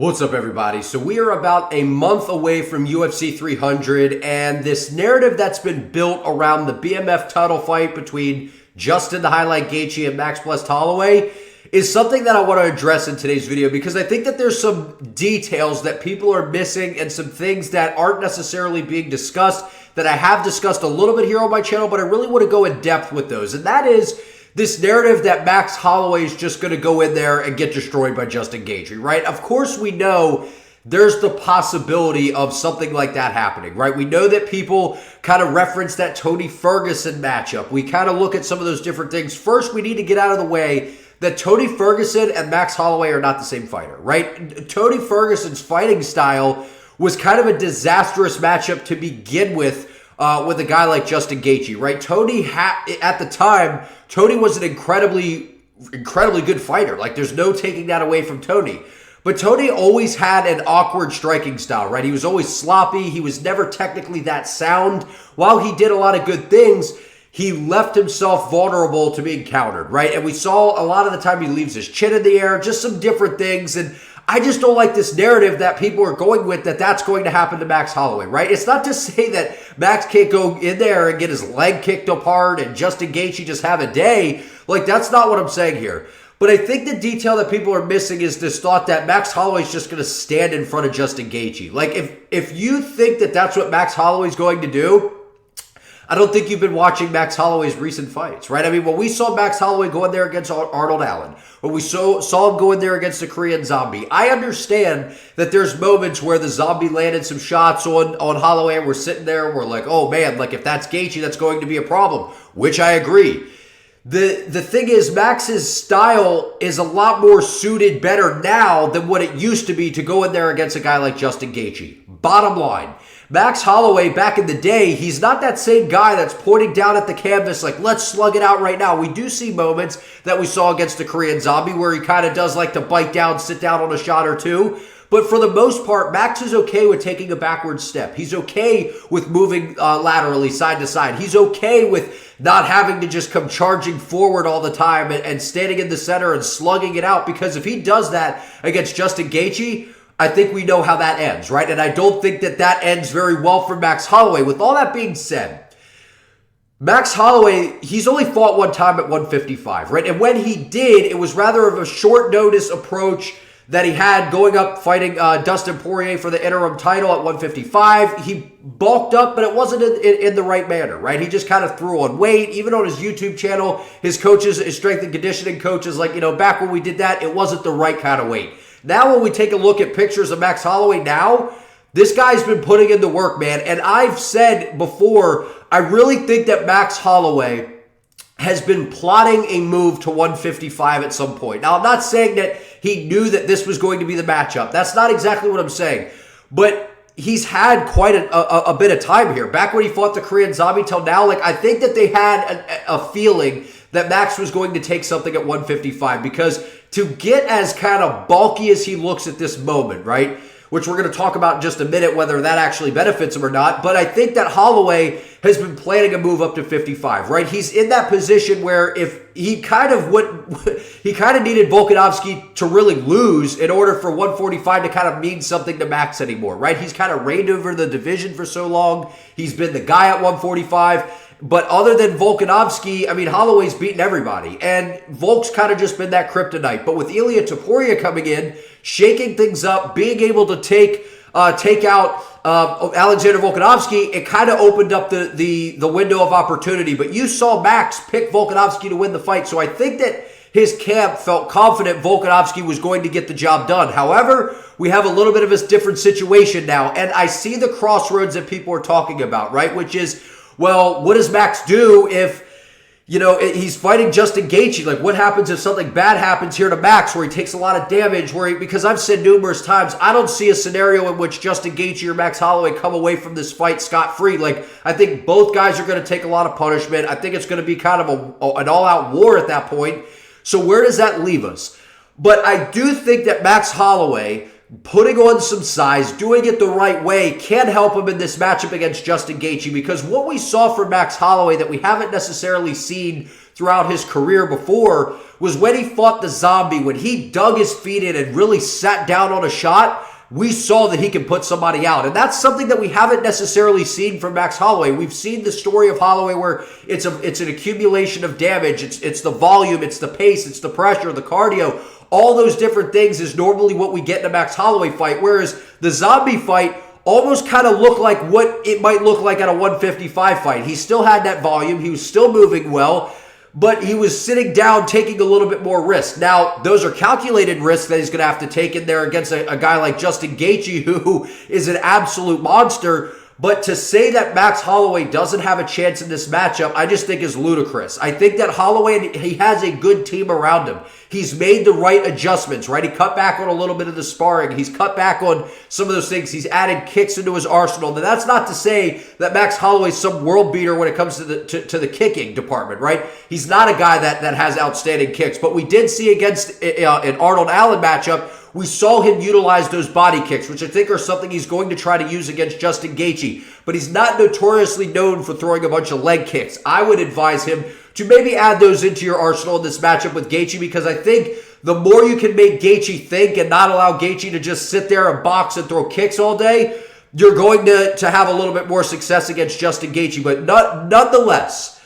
What's up, everybody? So we are about a month away from UFC 300, and this narrative that's been built around the BMF title fight between Justin the Highlight Gaethje and Max Holloway is something that I want to address in today's video, because I think that there's some details that people are missing and some things that aren't necessarily being discussed that I have discussed a little bit here on my channel, but I really want to go in depth with those. And that is this narrative that Max Holloway is just going to go in there and get destroyed by Justin Gaethje, right? Of course, we know there's the possibility of something like that happening, right? We know that people kind of reference that Tony Ferguson matchup. We kind of look at some of those different things. First, we need to get out of the way that Tony Ferguson and Max Holloway are not the same fighter, right? Tony Ferguson's fighting style was kind of a disastrous matchup to begin with a guy like Justin Gaethje, right? At the time, Tony was an incredibly good fighter. Like, there's no taking that away from Tony. But Tony always had an awkward striking style, right? He was always sloppy. He was never technically that sound. While he did a lot of good things, he left himself vulnerable to being countered, right? And we saw a lot of the time he leaves his chin in the air, just some different things. And I just don't like this narrative that people are going with, that that's going to happen to Max Holloway, right? It's not to say that Max can't go in there and get his leg kicked apart and Justin Gaethje just have a day. Like, that's not what I'm saying here. But I think the detail that people are missing is this thought that Max Holloway is just going to stand in front of Justin Gaethje. Like, if you think that that's what Max Holloway is going to do, I don't think you've been watching Max Holloway's recent fights, right? I mean, when we saw Max Holloway go in there against Arnold Allen, when we saw him go in there against the Korean Zombie, I understand that there's moments where the Zombie landed some shots on Holloway and we're sitting there and we're like, oh man, like if that's Gaethje, that's going to be a problem, which I agree. The thing is, Max's style is a lot more suited better now than what it used to be to go in there against a guy like Justin Gaethje. Bottom line, Max Holloway back in the day, he's not that same guy that's pointing down at the canvas like, let's slug it out right now. We do see moments that we saw against the Korean Zombie where he kind of does like to bite down, sit down on a shot or two. But for the most part, Max is okay with taking a backward step. He's okay with moving laterally side to side. He's okay with not having to just come charging forward all the time and standing in the center and slugging it out. Because if he does that against Justin Gaethje, I think we know how that ends, right? And I don't think that that ends very well for Max Holloway. With all that being said, Max Holloway, he's only fought one time at 155, right? And when he did, it was rather of a short notice approach that he had going up fighting Dustin Poirier for the interim title at 155. He bulked up, but it wasn't in the right manner, right? He just kind of threw on weight. Even on his YouTube channel, his coaches, his strength and conditioning coaches, like, back when we did that, it wasn't the right kind of weight. Now when we take a look at pictures of Max Holloway now, this guy's been putting in the work, man. And I've said before, I really think that Max Holloway has been plotting a move to 155 at some point. Now, I'm not saying that he knew that this was going to be the matchup. That's not exactly what I'm saying. But he's had quite a bit of time here. Back when he fought the Korean Zombie till now, like, I think that they had a feeling that Max was going to take something at 155, because to get as kind of bulky as he looks at this moment, right, which we're going to talk about in just a minute, whether that actually benefits him or not, but I think that Holloway has been planning a move up to 55, right? He's in that position where if he kind of needed Volkanovski to really lose in order for 145 to kind of mean something to Max anymore, right? He's kind of reigned over the division for so long. He's been the guy at 145. But other than Volkanovski, I mean, Holloway's beaten everybody. And Volk's kind of just been that kryptonite. But with Ilia Topuria coming in, shaking things up, being able to take out Alexander Volkanovski, it kind of opened up the window of opportunity. But you saw Max pick Volkanovski to win the fight. So I think that his camp felt confident Volkanovski was going to get the job done. However, we have a little bit of a different situation now. And I see the crossroads that people are talking about, right? Which is, well, what does Max do if, he's fighting Justin Gaethje? Like, what happens if something bad happens here to Max where he takes a lot of damage? Because I've said numerous times, I don't see a scenario in which Justin Gaethje or Max Holloway come away from this fight scot-free. Like, I think both guys are going to take a lot of punishment. I think it's going to be kind of an all-out war at that point. So where does that leave us? But I do think that Max Holloway putting on some size, doing it the right way can help him in this matchup against Justin Gaethje, because what we saw from Max Holloway that we haven't necessarily seen throughout his career before was when he fought the Zombie, when he dug his feet in and really sat down on a shot, we saw that he can put somebody out. And that's something that we haven't necessarily seen from Max Holloway. We've seen the story of Holloway where it's an accumulation of damage. It's the volume, it's the pace, it's the pressure, the cardio. All those different things is normally what we get in a Max Holloway fight, whereas the Zombie fight almost kind of looked like what it might look like at a 155 fight. He still had that volume. He was still moving well, but he was sitting down, taking a little bit more risk. Now, those are calculated risks that he's going to have to take in there against a guy like Justin Gaethje, who is an absolute monster. But to say that Max Holloway doesn't have a chance in this matchup, I just think is ludicrous. I think that Holloway, he has a good team around him. He's made the right adjustments, right? He cut back on a little bit of the sparring. He's cut back on some of those things. He's added kicks into his arsenal. But that's not to say that Max Holloway's some world beater when it comes to the kicking department, right? He's not a guy that has outstanding kicks. But we did see against an Arnold Allen matchup, we saw him utilize those body kicks, which I think are something he's going to try to use against Justin Gaethje. But he's not notoriously known for throwing a bunch of leg kicks. I would advise him to maybe add those into your arsenal in this matchup with Gaethje, because I think the more you can make Gaethje think and not allow Gaethje to just sit there and box and throw kicks all day, you're going to have a little bit more success against Justin Gaethje. But nonetheless,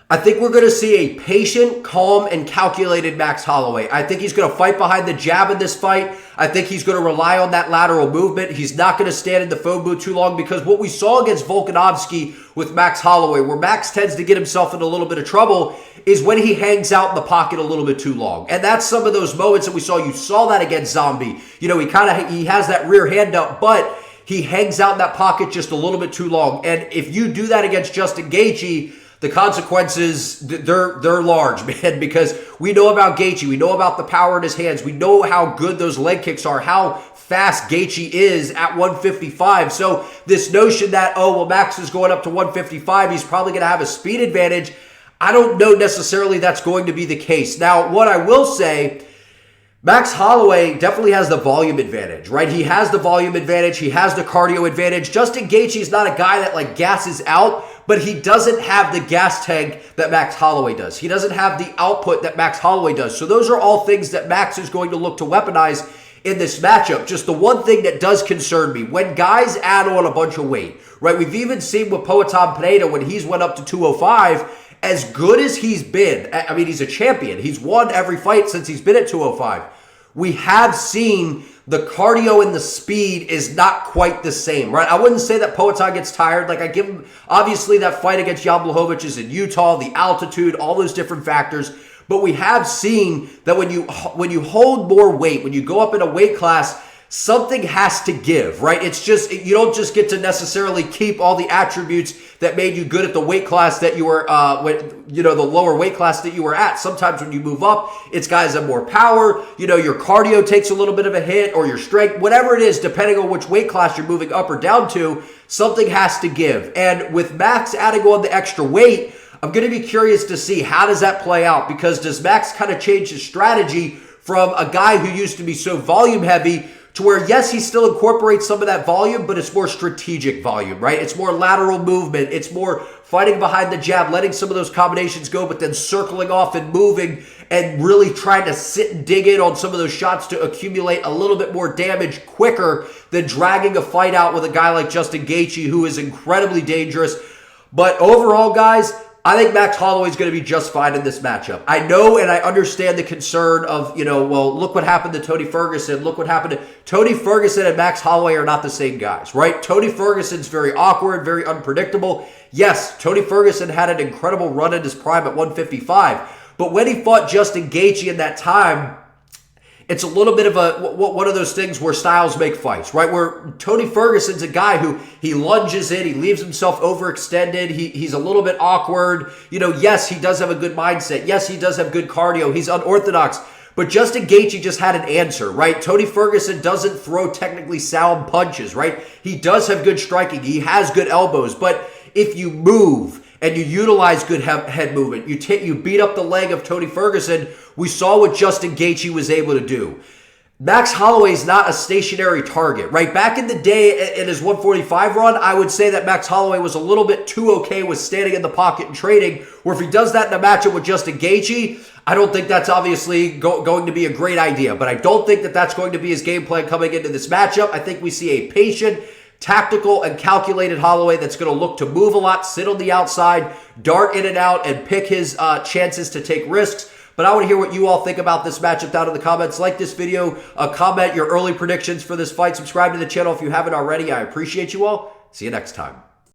I think we're going to see a patient, calm, and calculated Max Holloway. I think he's going to fight behind the jab in this fight. I think he's going to rely on that lateral movement. He's not going to stand in the phone booth too long, because what we saw against Volkanovski with Max Holloway, where Max tends to get himself in a little bit of trouble, is when he hangs out in the pocket a little bit too long. And that's some of those moments that we saw. You saw that against Zombie. You know, he has that rear hand up, but he hangs out in that pocket just a little bit too long. And if you do that against Justin Gaethje, the consequences, they're large, man, because we know about Gaethje. We know about the power in his hands. We know how good those leg kicks are, how fast Gaethje is at 155. So this notion that, oh, well, Max is going up to 155, he's probably going to have a speed advantage, I don't know necessarily that's going to be the case. Now, what I will say, Max Holloway definitely has the volume advantage, right? He has the volume advantage. He has the cardio advantage. Justin Gaethje is not a guy that like gasses out, but he doesn't have the gas tank that Max Holloway does. He doesn't have the output that Max Holloway does. So those are all things that Max is going to look to weaponize in this matchup. Just the one thing that does concern me, when guys add on a bunch of weight, right? We've even seen with Poatan Pineda when he's went up to 205, as good as he's been, I mean, he's a champion. He's won every fight since he's been at 205. We have seen the cardio and the speed is not quite the same, right? I wouldn't say that Poatan gets tired. Like, I give him, obviously that fight against Jan Blachowicz is in Utah, the altitude, all those different factors. But we have seen that when you hold more weight, when you go up in a weight class, something has to give, right? It's just, you don't just get to necessarily keep all the attributes that made you good at the weight class that you were, the lower weight class that you were at. Sometimes when you move up, it's guys that have more power, your cardio takes a little bit of a hit, or your strength, whatever it is, depending on which weight class you're moving up or down to, something has to give. And with Max adding on the extra weight, I'm going to be curious to see how does that play out, because does Max kind of change his strategy from a guy who used to be so volume heavy to where, yes, he still incorporates some of that volume, but it's more strategic volume, right? It's more lateral movement. It's more fighting behind the jab, letting some of those combinations go, but then circling off and moving and really trying to sit and dig in on some of those shots to accumulate a little bit more damage quicker than dragging a fight out with a guy like Justin Gaethje, who is incredibly dangerous. But overall, guys, I think Max Holloway is going to be just fine in this matchup. I know and I understand the concern of, well, look what happened to Tony Ferguson. Look what happened to Tony Ferguson and Max Holloway are not the same guys, right? Tony Ferguson's very awkward, very unpredictable. Yes, Tony Ferguson had an incredible run in his prime at 155. But when he fought Justin Gaethje in that time, it's a little bit of one of those things where styles make fights, right? Where Tony Ferguson's a guy who he lunges in, he leaves himself overextended, he's a little bit awkward. Yes, he does have a good mindset. Yes, he does have good cardio. He's unorthodox. But Justin Gaethje just had an answer, right? Tony Ferguson doesn't throw technically sound punches, right? He does have good striking. He has good elbows. But if you move and you utilize good head movement, you beat up the leg of Tony Ferguson, we saw what Justin Gaethje was able to do. Max Holloway's not a stationary target, right? Back in the day in his 145 run, I would say that Max Holloway was a little bit too okay with standing in the pocket and trading, where if he does that in a matchup with Justin Gaethje, I don't think that's obviously going to be a great idea, but I don't think that that's going to be his game plan coming into this matchup. I think we see a patient, tactical, and calculated Holloway that's going to look to move a lot, sit on the outside, dart in and out, and pick his chances to take risks. But I want to hear what you all think about this matchup down in the comments. Like this video, comment your early predictions for this fight. Subscribe to the channel if you haven't already. I appreciate you all. See you next time.